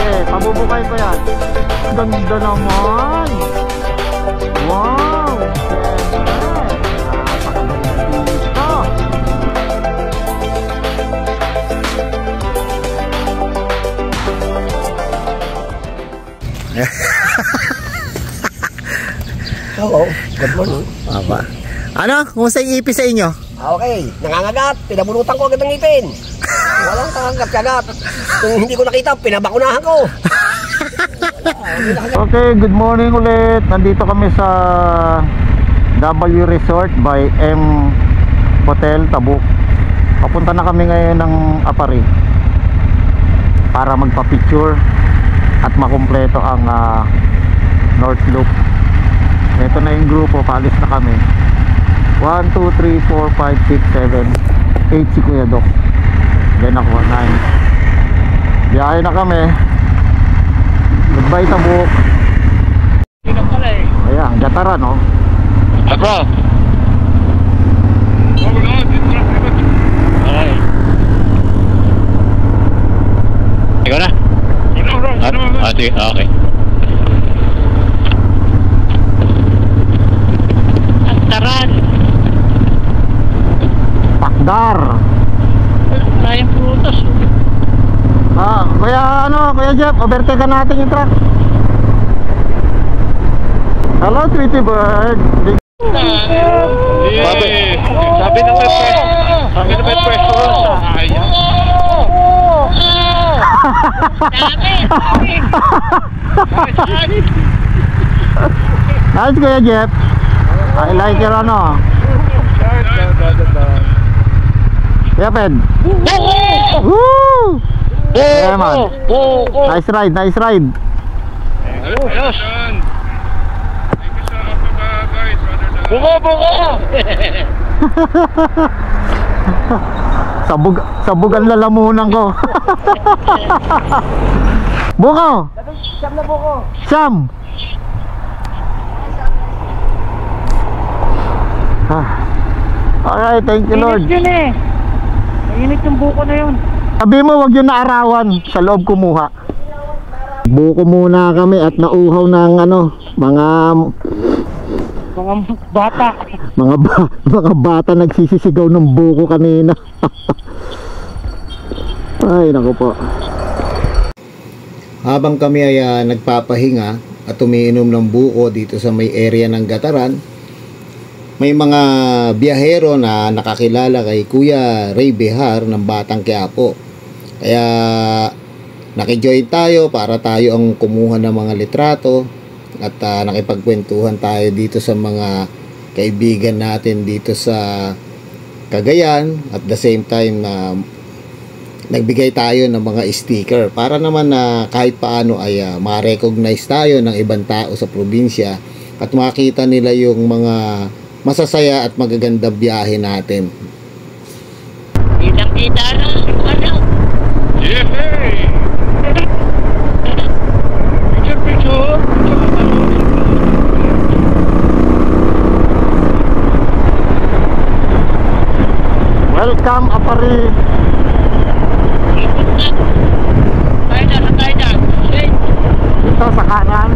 Sige, pabubukay ko yan. Ganda naman. Wow. Hello, good morning. Aba. Ano? Kumusta yung ipis sa inyo? Okay, nangangagat. Pinabunutan ko agad ng ngipin. Walang kagat-kagat. Kung hindi ko nakita, pinabakunahan ko. Okay, good morning ulit. Nandito kami sa W Resort by M Hotel Tabuk. Papunta na kami ngayon ng Apari para magpa-picture at makumpleto ang North Loop. Ito na yung grupo, paalis na kami. 1, 2, 3, 4, 5, 6, 7 8 si Kuya Doc. Then ako 9. Biyahe na kami. Goodbye Tabuk. Ayan, Gataran no. Ako. Okay. Ikaw na? Okay. Taran. Pakdar. Tayong prutas. Kuya Jeff, overtake natin yung truck. Hello, Tweety Bird. Sabi na may pwesto. Sabi na may pwesto. Nice, Kuya Jeff. I like your ano. Yeah, Ped. Woo! Yeah, man. Nice ride, nice ride. Sabog ang lalamunan ko. Buko. Siyam na buko. Siyam. Alright, thank you Lord. Init yun eh. Mainit yung buko na yun. Sabi mo wag yun naarawan, sa loob kumuha. Buko muna kami at nauhaw ng ano, mga bata. Mga bata nagsisisigaw ng buko kanina. Ay naku po. Habang kami ay nagpapahinga at umiinom ng buko dito sa may area ng Gataran, may mga biyahero na nakakilala kay Kuya Ray Behar ng Batang Quiapo. Kaya nakijoin tayo para tayo ang kumuha ng mga litrato at nakipagkwentuhan tayo dito sa mga kaibigan natin dito sa Cagayan. At the same time nagbigay tayo ng mga sticker para naman na kahit paano ay ma-recognize tayo ng ibang tao sa probinsya at makita nila yung mga masasaya at magagandang biyahe natin. Kitang-kita na ano? Yehey! Picture. Welcome Apari. Tayo na. Dito sa kanan.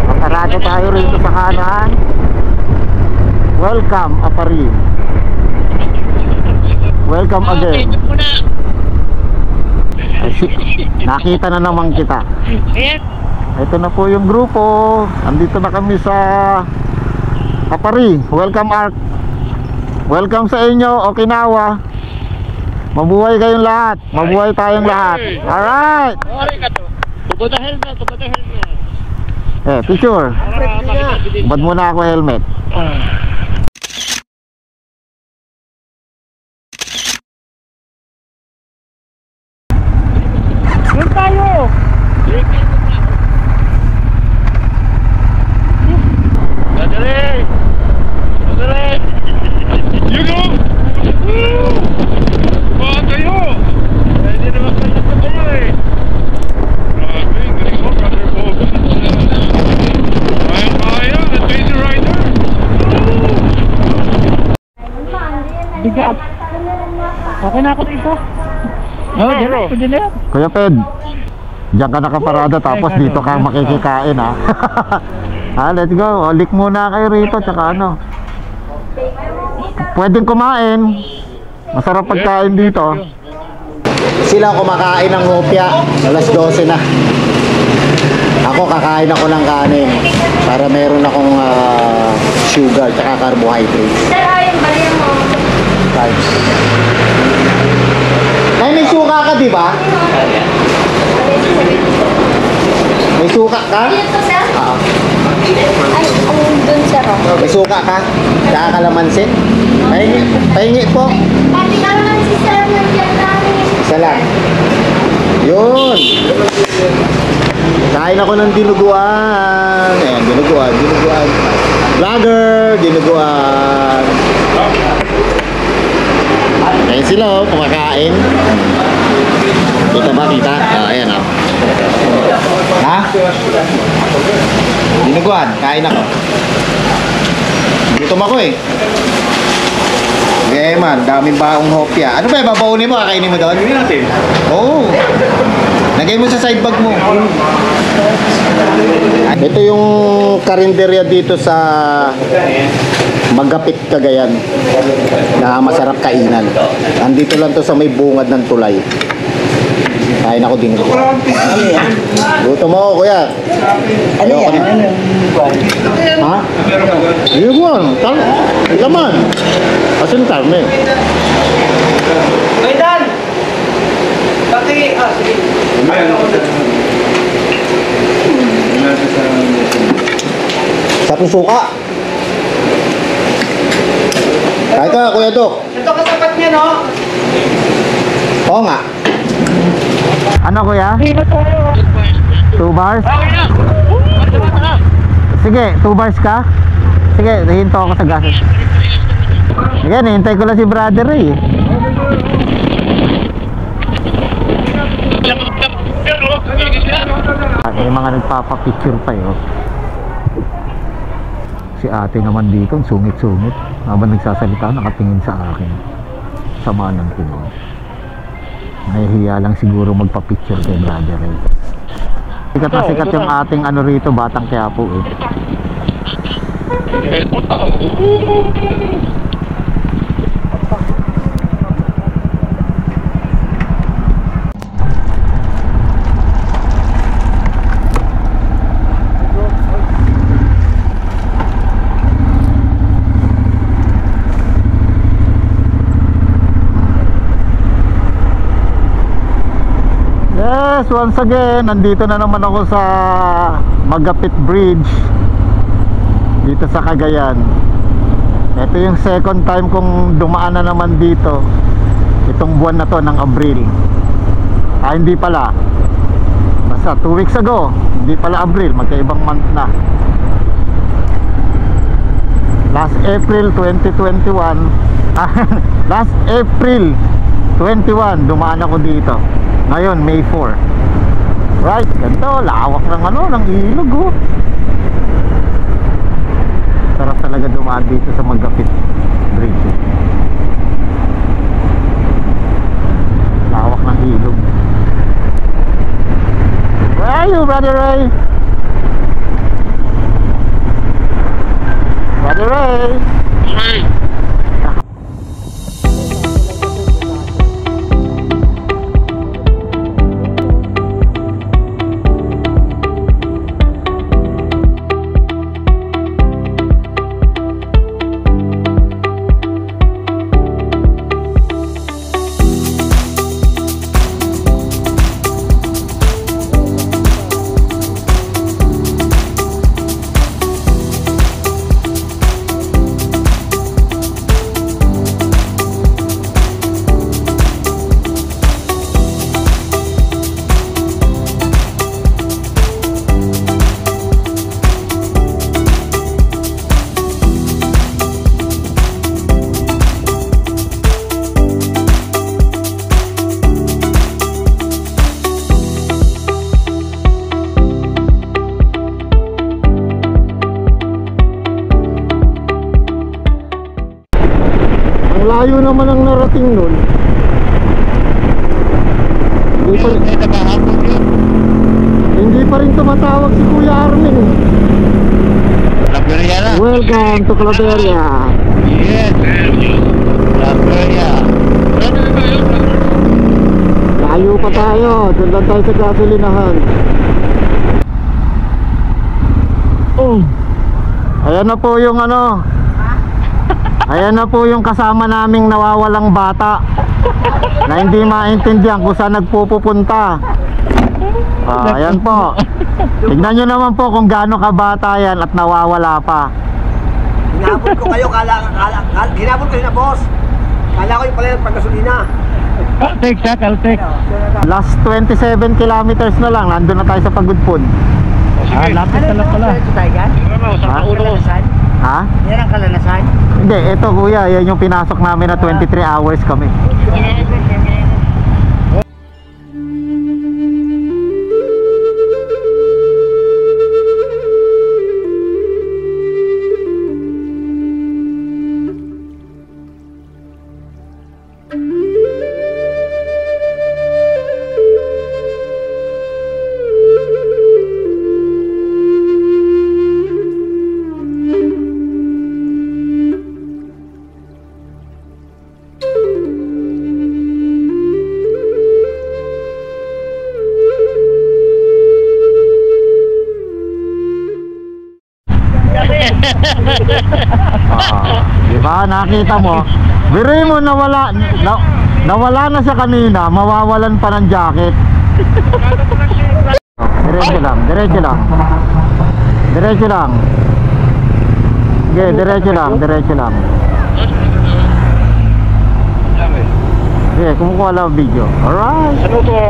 Makarado tayo rito sa kanan. Welcome Apari. Welcome again. Nakita na naman kita. Ito na po yung grupo. Andito na kami sa Apari. Welcome Ark. Welcome sa inyo Okinawa. Mabuhay kayong lahat. Mabuhay tayong lahat. Alright. Tubod na helmet. Picture. Bad muna ako helmet. Doon tayo. Dadali. You know. Baka kayo. Hindi naman kayo sa kayo eh. Grabe, galing mo, brother Bob. Kaya, the Trader Rider. Pwede na yan. Kuya Ped, diyan ka nakaparada tapos dito ka makikikain ha. Let's go. Lik muna kayo rito tsaka ano. Pwedeng kumain. Masarap pagkain dito. Sila kumakain ng hopya. Alas 12 na. Ako kakain ako ng kanin para meron akong sugar tsaka carbohydrates. Carbs. Ay, may suka ka, di ba? May suka ka? Oo. Ay, dun sa ro. May suka ka? Tsaka kalamansi? Pahingi po. Pati ka naman si Sir nandiyan namin. Isa lang. Yun. Kain ako ng dinuguan. Ayan, dinuguan. Vlogger, dinuguan. Ayan sila oh, kumakain. Kita ba? Kita? Ayan oh. Ha? Dinuguan, kain ako. Gutom ako eh. Okay man, daming baong hopya. Ano ba, babaunin mo, kakainin mo doon? Hindi natin. Oo. Lagay mo sa side bag mo. Ito yung karinderya dito sa Magapit, Cagayan na masarap kainan. Andito lang to sa may bungad ng tulay. Kain ako din. Gutom mo ako, kuya. Ano yan? Ha? Hindi mo. Laman. Kasi ng karne. Ay, Dan! Sige. Sa suka. Kahit ka, Kuya Dok. Ito kasapat niya, no? Oo nga. Ano, Kuya? 2 bars? Sige, 2 bars ka? Sige, hihinto ako sa gas. Sige, hintay ko lang si Brother Ray. May mga nagpapapicture pa yun. Si ate naman dito, sungit-sungit. Habang nagsasalita, nakatingin sa akin. Sama ng tinog. Nahihiya lang siguro magpa-picture kay Brother Ray. Sikat na sikat yung ating ano rito, Batang Quiapo eh. Yes, once again, nandito na naman ako sa Magapit Bridge dito sa Cagayan. Ito yung second time kong dumaan na naman dito itong buwan na to ng Abril. Hindi pala, basta 2 weeks ago. Hindi pala Abril, magkaibang month na. Last April 2021 last April 21 dumaan ako dito. Ngayon, May 4. Right, ganito, lawak ng ano, ng ilog oh. Sarap talaga dumaan dito sa Magapit Bridge. Lawak ng ilog. Where are you, Brother Ray? Brother Ray? Hey! Layo naman ang narating nun. Hindi pa rin tumatawag si Kuya Armin. Claveria na. Welcome to Claveria. Yes. Claveria. Layo pa tayo. Doon lang tayo sa gasolinahan. Oh. Ayan na po yung ano. Ayan na po yung kasama naming nawawalang bata na hindi maintindihan kung saan nagpupunta. Ayan po. Tignan nyo naman po kung gaano kabata yan at nawawala pa. Hinabol ko kayo, hinabol ko yun na boss. Kala ko yung pala nagpagasolina. Caltex ha, Caltex. Last 27 kilometers na lang. Nandun na tayo sa Pagudpod. Lapit ka lang pala. Ha? Ha? Yan ang kalalasan. Hindi, eto kuya, yan yung pinasok namin na 23 hours kami. Diba, nakita mo, biruin mo nawala na siya kanina, mawawalan pa ng jacket. Diretso lang, diretso lang. Diretso lang. Okay, diretso lang, diretso lang. Okay, kumukuha lang ang video. Alright. Ano to?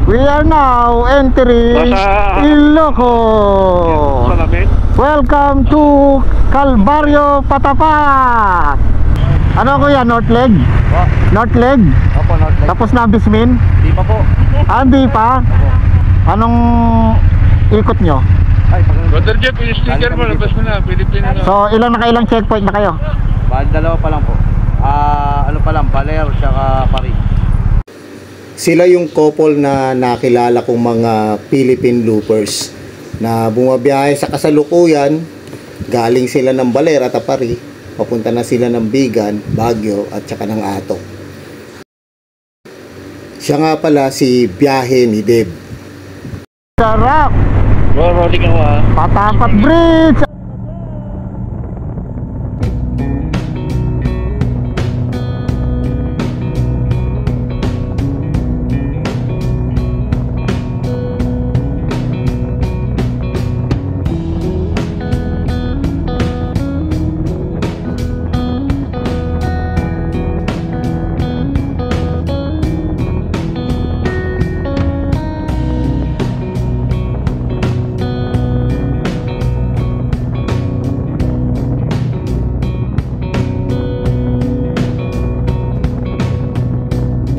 We are now entering Ilocos. Salamin? Welcome to Calvario, Patapas. Ano kuya, North Leg? North Leg? Opo, North Lake. Tapos na Bismin? Di pa po. Hindi pa? Anong ikot nyo? Ay, Brother Jeff, yung sticker mo, labas mo na, Pilipino na. So ilang nakailang checkpoint na kayo? dalawa pa lang po. Ano pa lang, Baler, saka Paris. Sila yung couple na nakilala kong mga Philippine loopers na bumabiyahe sa kasalukuyan. Galing sila ng Baler at Apari, papunta na sila ng Bigan, Baguio at saka ng Atok. Siya nga pala si Biyahe ni Deb. Sarap! Rolling ako ha. Patapat Bridge!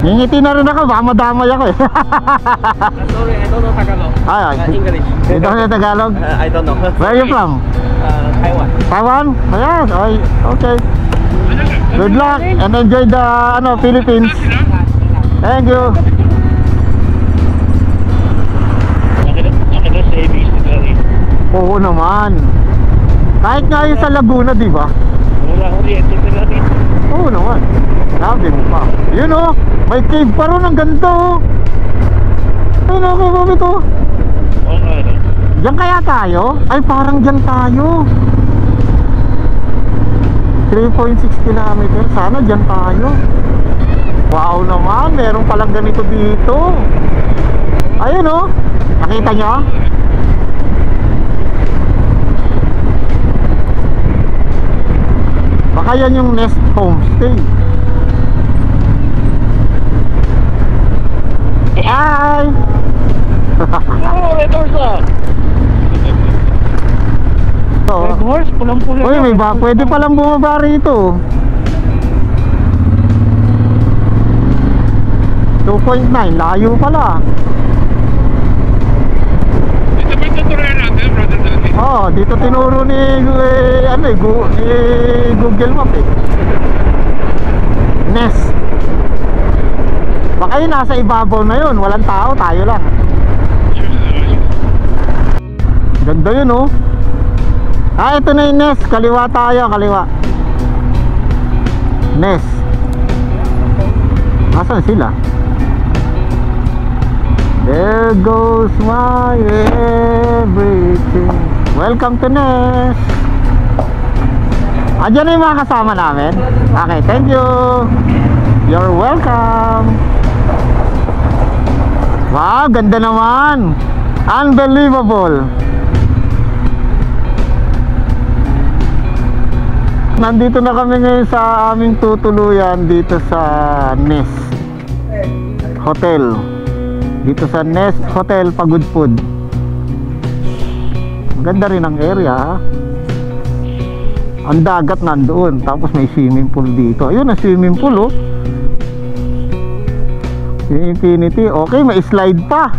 Ngingiti na rin ako, baka madamay ako eh. Sorry, I don't know Tagalog. Ay, English. You don't know Tagalog? I don't know. Where are you from? Taiwan. Taiwan? Ayan, okay. Good luck and enjoy the Philippines. Thank you. Nakita sa ABC na rin. Oo naman. Kahit nga yun sa Laguna, di ba? Wala ko rin, ito na rin. Oo naman. Sabi mo pa. Yun oh, may cave pa ron, ang ganda oh. Ayun oh, kaya ito. Oo nga rin. Diyan kaya tayo? Ay, parang diyan tayo. 3.6 kilometers. Sana diyan tayo. Wow naman, meron palang ganito dito. Ayun oh. Nakita nyo? Baka yan yung Nest Homestay. Hi! Oo, red horse ah. So, Red horse, pulang-pula. uy, pwede palang bumaba rito. 2.9, layo pala. Ito ba yung tuturuan natin, brother Dani? Oh, dito tinuro ni Google Map eh. Nest. Baka yun nasa ibabaw na yun. Walang tao, tayo lang. Ganda yun oh. Ah, ito na yung Nest. Kaliwa tayo, kaliwa. Nest. Asan sila? There goes my everything. Welcome to Nest. Diyan na yung mga kasama namin. Okay, thank you. You're welcome. Wow, ganda naman. Unbelievable. Nandito na kami ngayon sa aming tutuluyan dito sa Nest Hotel. Dito sa Nest Hotel Pagudpud. Maganda rin ang area ha? Ang dagat nandoon, tapos may swimming pool dito. Ayun ang swimming pool oh. Yung infinity, okay, may slide pa.